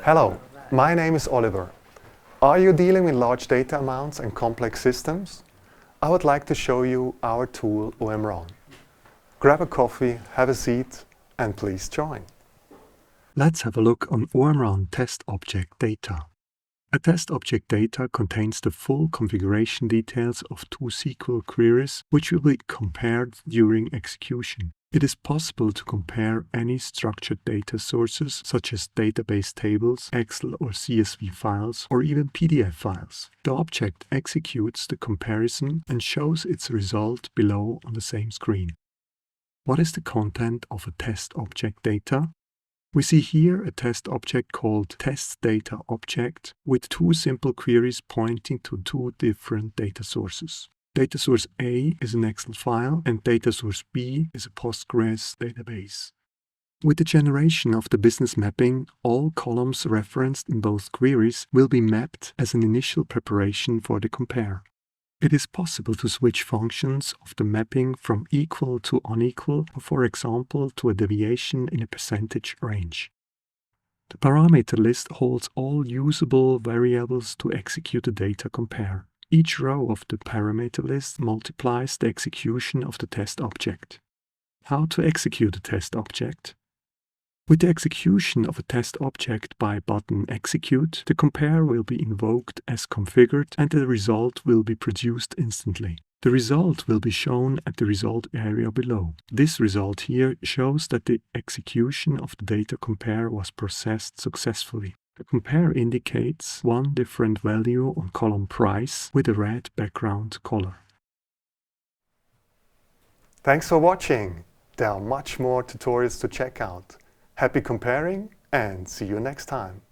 Hello, my name is Oliver. Are you dealing with large data amounts and complex systems? I would like to show you our tool OMrun. Grab a coffee, have a seat, and please join. Let's have a look on OMrun test object data. A test object data contains the full configuration details of two SQL queries which will be compared during execution. It is possible to compare any structured data sources such as database tables, Excel or CSV files, or even PDF files. The object executes the comparison and shows its result below on the same screen. What is the content of a test object data? We see here a test object called test data object with two simple queries pointing to two different data sources. Data source A is an Excel file and data source B is a Postgres database. With the generation of the business mapping, all columns referenced in both queries will be mapped as an initial preparation for the compare. It is possible to switch functions of the mapping from equal to unequal, or for example to a deviation in a percentage range. The parameter list holds all usable variables to execute the data compare. Each row of the parameter list multiplies the execution of the test object. How to execute a test object? With the execution of a test object by button execute, the compare will be invoked as configured and the result will be produced instantly. The result will be shown at the result area below. This result here shows that the execution of the data compare was processed successfully. The compare indicates one different value on column price with a red background color. Thanks for watching. There are much more tutorials to check out. Happy comparing and see you next time.